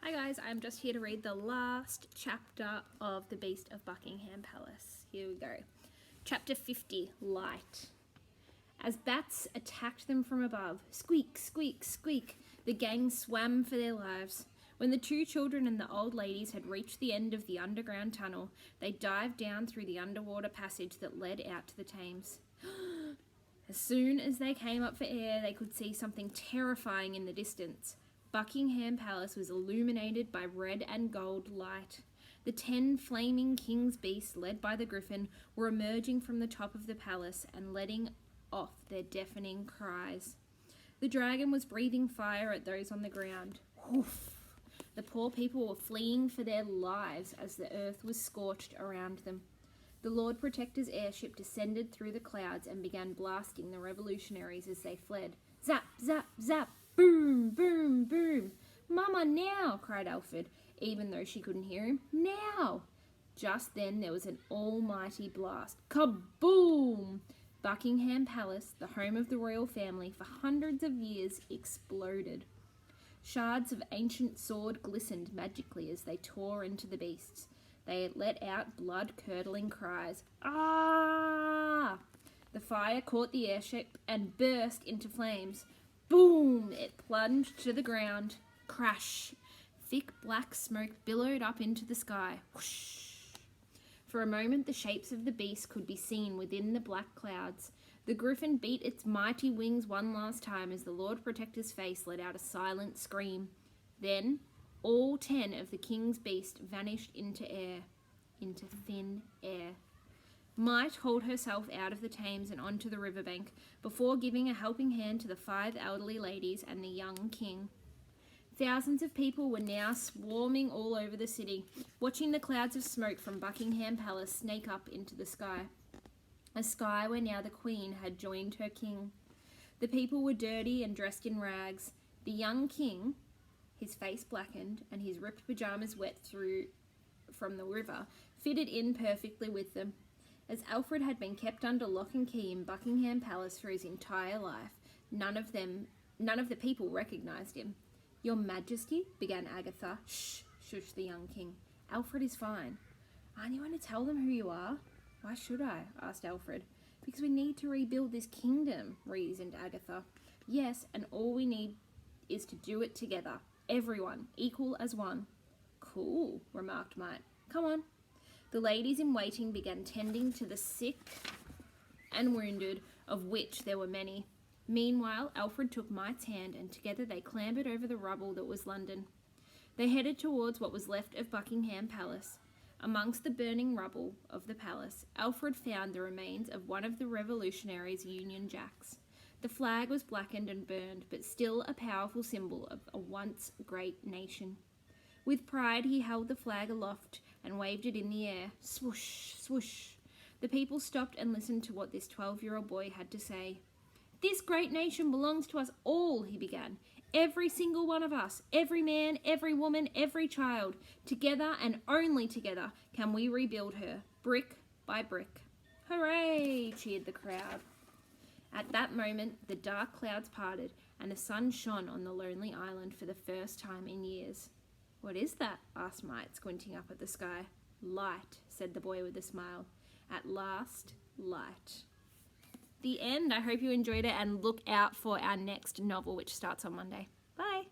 Hi guys, I'm just here to read the last chapter of The Beast of Buckingham Palace. Here we go. Chapter 50, Light. As bats attacked them from above, squeak, squeak, squeak, the gang swam for their lives. When the two children and the old ladies had reached the end of the underground tunnel, they dived down through the underwater passage that led out to the Thames. As soon as they came up for air, they could see something terrifying in the distance. Buckingham Palace was illuminated by red and gold light. The 10 flaming king's beasts, led by the griffin, were emerging from the top of the palace and letting off their deafening cries. The dragon was breathing fire at those on the ground. Woof! The poor people were fleeing for their lives as the earth was scorched around them. The Lord Protector's airship descended through the clouds and began blasting the revolutionaries as they fled. Zap, zap, zap! Boom, boom, boom. Mama, now, cried Alfred, even though she couldn't hear him. Now! Just then there was an almighty blast. Kaboom! Buckingham Palace, the home of the royal family for hundreds of years, exploded. Shards of ancient sword glistened magically as they tore into the beasts. They let out blood-curdling cries. Ah! The fire caught the airship and burst into flames. Boom! It plunged to the ground. Crash! Thick black smoke billowed up into the sky. Whoosh! For a moment the shapes of the beasts could be seen within the black clouds. The griffin beat its mighty wings one last time as the Lord Protector's face let out a silent scream. Then all 10 of the king's beasts vanished into thin air. Might hauled herself out of the Thames and onto the riverbank before giving a helping hand to the 5 elderly ladies and the young king. Thousands of people were now swarming all over the city, watching the clouds of smoke from Buckingham Palace snake up into the sky. A sky where now the Queen had joined her king. The people were dirty and dressed in rags. The young king, his face blackened and his ripped pyjamas wet through from the river, fitted in perfectly with them. As Alfred had been kept under lock and key in Buckingham Palace for his entire life, none of the people recognised him. Your Majesty, began Agatha. Shh, shushed the young king. Alfred is fine. Aren't you going to tell them who you are? Why should I? Asked Alfred. Because we need to rebuild this kingdom, reasoned Agatha. Yes, and all we need is to do it together. Everyone, equal as one. Cool, remarked Might. Come on. The ladies in waiting began tending to the sick and wounded, of which there were many. Meanwhile, Alfred took Might's hand, and together they clambered over the rubble that was London. They headed towards what was left of Buckingham Palace. Amongst the burning rubble of the palace, Alfred found the remains of one of the revolutionaries' Union Jacks. The flag was blackened and burned, but still a powerful symbol of a once great nation. With pride, he held the flag aloft and waved it in the air. Swoosh, swoosh. The people stopped and listened to what this 12-year-old boy had to say. This great nation belongs to us all, he began. Every single one of us, every man, every woman, every child. Together and only together can we rebuild her, brick by brick. Hooray, cheered the crowd. At that moment, the dark clouds parted and the sun shone on the lonely island for the first time in years. What is that? Asked Might, squinting up at the sky. Light, said the boy with a smile. At last, light. The end. I hope you enjoyed it and look out for our next novel, which starts on Monday. Bye.